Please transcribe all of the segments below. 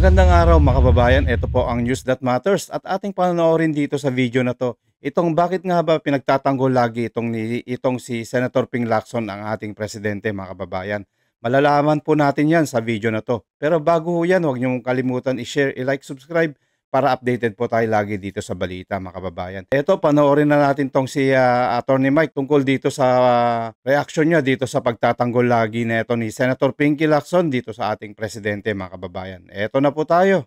Magandang araw mga kababayan, ito po ang News That Matters at ating panonoorin dito sa video na to. Itong bakit nga ba pinagtatanggol lagi itong si Senator Ping Lacson ang ating presidente mga kababayan. Malalaman po natin yan sa video na to. Pero bago yan, huwag niyong kalimutan i-share, i-like, subscribe para updated po tayo lagi dito sa balita mga kababayan. Ito, panoorin na natin tong si Attorney Mike tungkol dito sa reaction niya dito sa pagtatanggol lagi na ito ni Senator Pinky Lacson dito sa ating presidente mga kababayan. Ito na po tayo.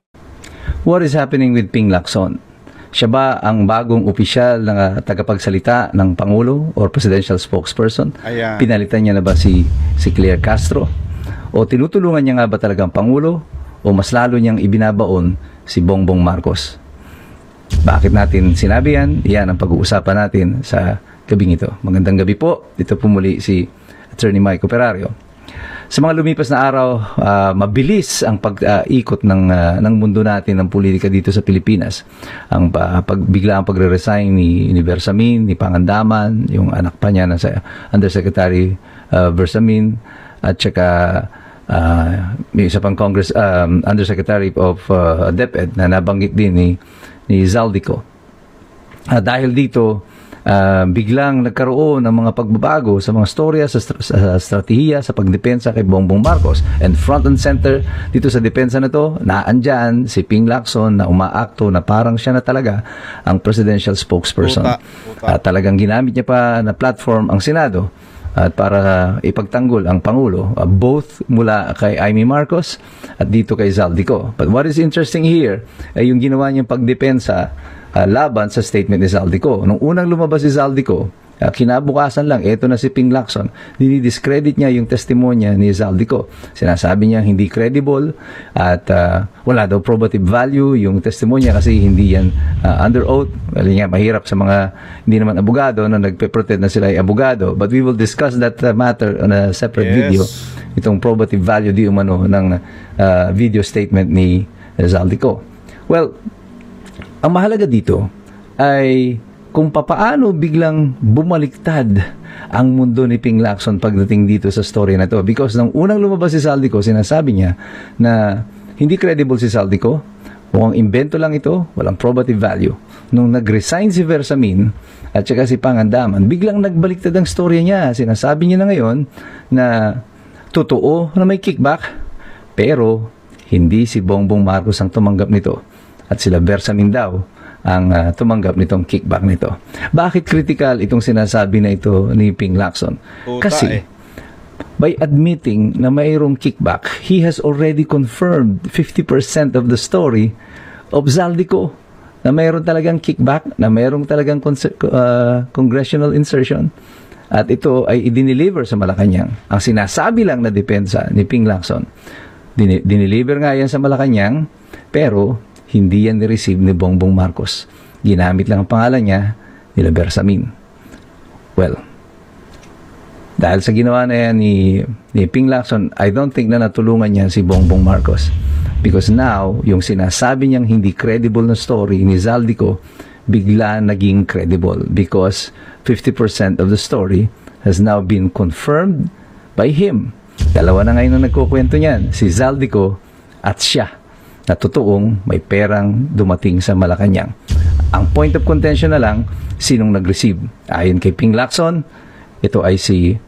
What is happening with Ping Lacson? Siya ba ang bagong opisyal na tagapagsalita ng Pangulo or Presidential Spokesperson? Ayan. Pinalitan niya na ba si Claire Castro? O tinutulungan niya nga ba talagang Pangulo? O mas lalo niyang ibinabaon si Bongbong Marcos? Bakit natin sinabi yan? Yan ang pag-uusapan natin sa gabing ito. Magandang gabi po. Dito po muli si Attorney Mike Operario. Sa mga lumipas na araw, mabilis ang pag-ikot ng mundo natin ng politika dito sa Pilipinas. Ang bigla ang pagre-resign ni Bersamin, ni Pangandaman, yung anak pa niya na sa Undersecretary Bersamin, at saka may isa pang Congress Undersecretary of DepEd na nabanggit din ni Zaldico. Dahil dito, biglang nagkaroon ng mga pagbabago sa mga storya, sa strategiya, sa pagdepensa kay Bongbong Marcos. And front and center dito sa depensa na to, naandyan si Ping Lacson na umaakto na parang siya na talaga ang presidential spokesperson. Talagang ginamit niya pa na platform ang Senado at para ipagtanggol ang Pangulo, both mula kay Amy Marcos at dito kay Zaldico. But what is interesting here ay yung ginawa niyang pagdepensa laban sa statement ni Zaldico. Nung unang lumabas si Zaldico, kinabukasan lang, eto na si Ping Lacson, dinidiscredit niya yung testimonya ni Zaldico. Sinasabi niya hindi credible at wala daw probative value yung testimonya kasi hindi yan under oath. Well, nga, mahirap sa mga hindi naman abogado na nagpe-pretend na sila ay abogado. But we will discuss that matter on a separate video. Itong probative value di umano ng video statement ni Zaldico. Well, ang mahalaga dito ay kung papaano biglang bumaliktad ang mundo ni Ping Lacson pagdating dito sa story na to. Because nung unang lumabas si Zaldico, sinasabi niya na hindi credible si Zaldico, mukhang invento lang ito, walang probative value. Nung nag-resign si Bersamin at saka si Pangandaman, biglang nagbaliktad ang story niya. Sinasabi niya na ngayon na totoo na may kickback, pero hindi si Bongbong Marcos ang tumanggap nito. At sila Bersamin daw ang tumanggap nitong kickback nito. Bakit critical itong sinasabi na ito ni Ping Lacson? Kasi by admitting na mayroong kickback, he has already confirmed 50% of the story of Zaldico, na mayroon talagang kickback, na mayroong talagang congressional insertion, at ito ay idineliver sa Malacanang. Ang sinasabi lang na depensa ni Ping Lacson, dineliver nga yan sa Malacanang, pero hindi yan ni-receive ni Bongbong Marcos. Ginamit lang ang pangalan niya, nila Bersamin. Well, dahil sa ginawa na yan ni Ping Lacson, I don't think na natulungan niya si Bongbong Marcos. Because now, yung sinasabi niyang hindi credible na story ni Zaldico, bigla naging credible. Because 50% of the story has now been confirmed by him. Dalawa na ngayon na nagkukwento niyan, si Zaldico at siya, na totoong may perang dumating sa Malacanang. Ang point of contention na lang, sinong nag-receive? Ayon kay Ping Lacson, ito ay si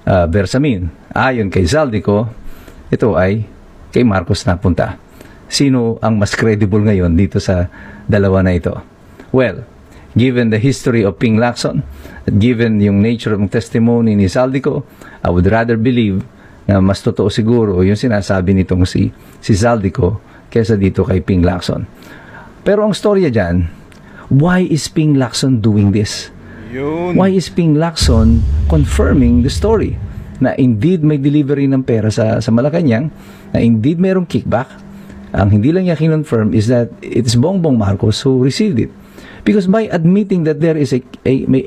Bersamin. Ayon kay Zaldico, ito ay kay Marcos napunta. Sino ang mas credible ngayon dito sa dalawa na ito? Well, given the history of Ping Lacson, at given yung nature of testimony ni Zaldico, I would rather believe na mas totoo siguro yung sinasabi nitong si Zaldico kesa dito kay Ping Lacson. Pero ang storya dyan, why is Ping Lacson doing this? Why is Ping Lacson confirming the story? Na indeed may delivery ng pera sa Malacanang, na indeed mayroong kickback. Ang hindi lang niya kinonfirm is that it's Bongbong Marcos who received it. Because by admitting that there is may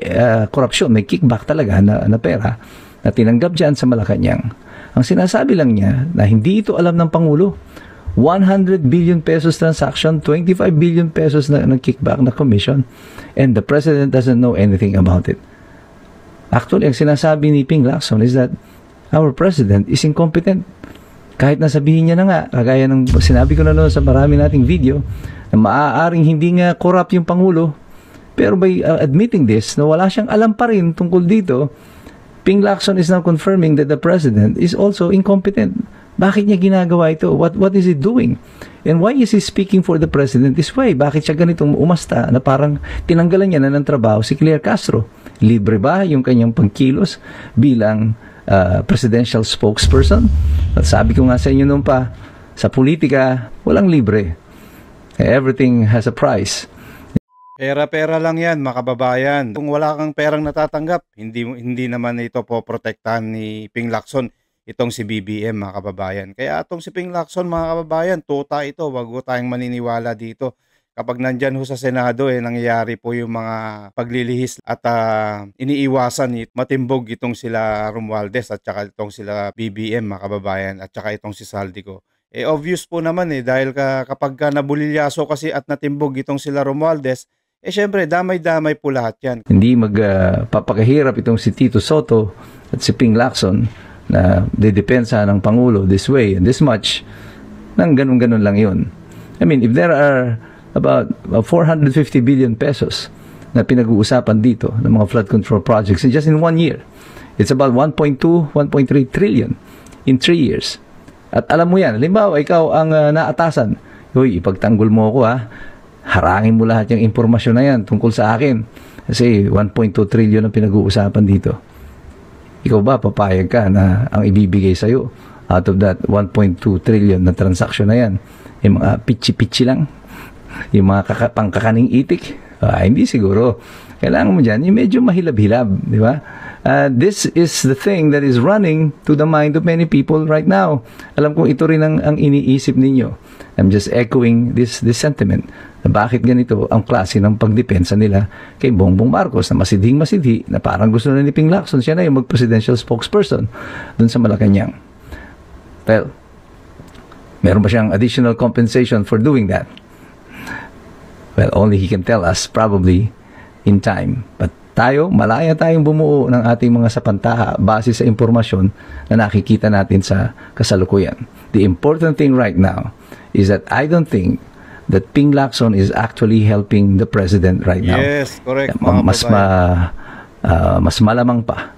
corruption, may kickback talaga na pera na tinanggap dyan sa Malacanang, ang sinasabi lang niya na hindi ito alam ng Pangulo. 100 billion pesos transaction, 25 billion pesos na kickback na commission, and the president doesn't know anything about it. Actually, ang sinasabi ni Ping Lacson is that our president is incompetent. Kahit nasabihin niya na nga, kagaya ng sinabi ko na noon sa marami nating video, na maaaring hindi nga corrupt yung Pangulo, pero by admitting this, na wala siyang alam pa rin tungkol dito, Ping Lacson is now confirming that the President is also incompetent. Bakit niya ginagawa ito? What is he doing? And why is he speaking for the President this way? Bakit siya ganitong umasta na parang tinanggalan niya na ng trabaho si Claire Castro? Libre ba yung kanyang pagkilos bilang presidential spokesperson? At sabi ko nga sa inyo noon pa, sa politika, walang libre. Everything has a price. Pera-pera lang yan, makababayan. Kung wala kang perang natatanggap, hindi naman ito poprotektahan ni Ping Lacson itong si BBM, mga kababayan. Kaya itong si Ping Lacson, mga kababayan, tuta ito. Wag ho tayong maniniwala dito. Kapag nandyan ho sa Senado, nangyayari po yung mga paglilihis at iniiwasan matimbog itong sila Romualdez at saka itong sila BBM, mga kababayan, at saka itong si Saldico. Obvious po naman dahil kapag nabulilyaso kasi at natimbog itong sila Romualdez, syempre damay-damay po lahat yan. Hindi magpapakahirap itong si Tito Soto at si Ping Lacson na didepensa ng Pangulo this way and this much, nang ganun-ganun lang yun. I mean, if there are about 450 billion pesos na pinag-uusapan dito ng mga flood control projects just in 1 year, it's about 1.2, 1.3 trillion in 3 years. At alam mo yan, halimbawa, ikaw ang naatasan, hoy, ipagtanggol mo ako harangin mo lahat yung impormasyon na yan tungkol sa akin. Kasi 1.2 trillion ang pinag-uusapan dito. Ikaw ba, papayag ka na ang ibibigay sa'yo out of that 1.2 trillion na transaction na yan, yung mga pitchi-pitchi lang, yung mga pangkakaning itik? Hindi siguro. Kailangan mo dyan, yung medyo mahilab-hilab, di ba? This is the thing that is running to the mind of many people right now. Alam kong ito rin ang iniisip ninyo. I'm just echoing this sentiment. Na bakit ganito ang klase ng pagdepensa nila kay Bongbong Marcos na masidhing-masidhi na parang gusto na ni Ping Lacson siya na yung mag-presidential spokesperson dun sa Malacanang. Well, meron ba siyang additional compensation for doing that? Well, only he can tell us probably in time. But tayo, malaya tayong bumuo ng ating mga sapantaha base sa impormasyon na nakikita natin sa kasalukuyan. The important thing right now is that I don't think that Ping Lacson is actually helping the President right now. Yes, correct. Mas malamang pa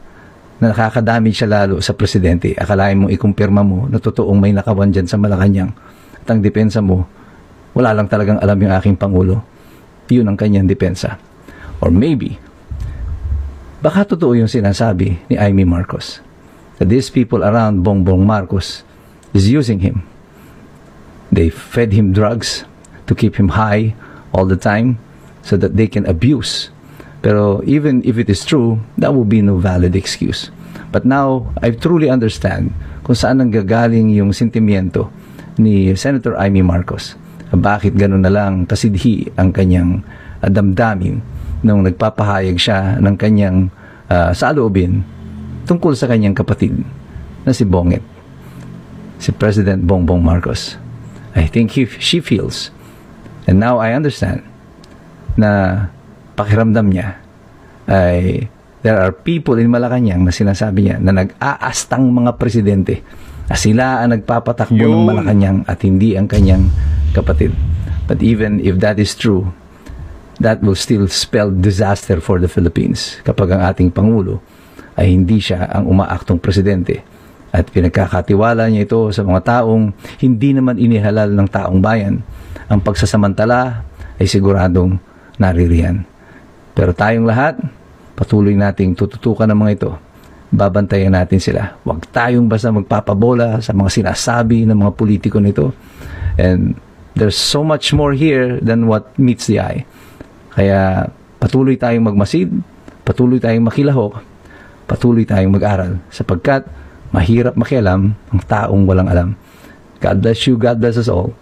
na nakakadamage siya lalo sa Presidente. Akalain mo, ikumpirma mo na totoong may nakawan dyan sa Malacanang. At ang depensa mo, wala lang talagang alam yung aking Pangulo. Yun ang kanyang depensa. Or maybe, baka totoo yung sinasabi ni Amy Marcos that these people around Bongbong Marcos is using him. They fed him drugs to keep him high all the time so that they can abuse. Pero even if it is true, that will be no valid excuse. But now, I truly understand kung saan nanggagaling yung sentimiento ni Senator Amy Marcos. Bakit ganun na lang kasidhi ang kanyang damdamin nung nagpapahayag siya ng kanyang saloobin tungkol sa kanyang kapatid na si Bonget, si President Bongbong Marcos. I think she feels, and now I understand, na pakiramdam niya ay there are people in Malacanang na sinasabi niya na nag-aastang mga presidente na sila ang nagpapatakbo ng Malacanang at hindi ang kanyang kapatid. But even if that is true, that will still spell disaster for the Philippines kapag ang ating Pangulo ay hindi siya ang umaaktong presidente at pinagkakatiwala niya ito sa mga taong hindi naman inihalal ng taong bayan. Ang pagsasamantala ay siguradong naririyan. Pero tayong lahat, patuloy nating tututukan ng mga ito. Babantayan natin sila. Huwag tayong basta magpapabola sa mga sinasabi ng mga politiko nito. And there's so much more here than what meets the eye. Kaya patuloy tayong magmasid, patuloy tayong makilahok, patuloy tayong mag-aral sapagkat mahirap makialam ang taong walang alam. God bless you, God bless us all.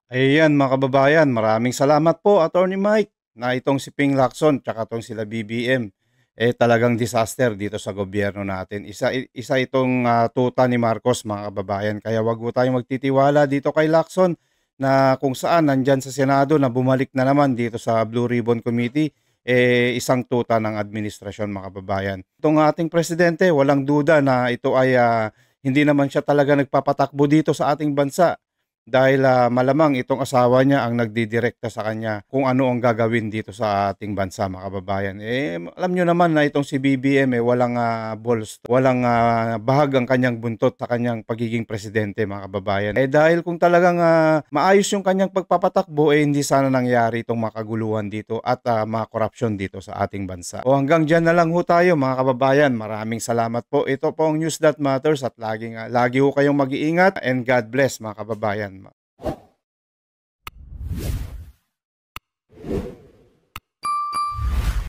Ayan mga kababayan, maraming salamat po Attorney Mike na itong si Ping Lacson tsaka itong sila BBM talagang disaster dito sa gobyerno natin. Isa itong tuta ni Marcos mga kababayan. Kaya wag mo tayong magtitiwala dito kay Lacson na kung saan nandyan sa Senado na bumalik na naman dito sa Blue Ribbon Committee isang tuta ng administrasyon mga kababayan. Itong ating presidente, walang duda na ito ay hindi naman siya talaga nagpapatakbo dito sa ating bansa. Dahil malamang itong asawa niya ang nagdidirekta sa kanya kung ano ang gagawin dito sa ating bansa, mga kababayan. Alam nyo naman na itong si BBM walang balls, walang bahag ang kanyang buntot sa kanyang pagiging presidente, mga kababayan. Dahil kung talagang maayos yung kanyang pagpapatakbo, hindi sana nangyari itong makaguluhan dito at mga korupsyon dito sa ating bansa. O hanggang dyan na lang ho tayo, mga kababayan. Maraming salamat po. Ito po ang News That Matters at lagi ho kayong mag-iingat and God bless, mga kababayan.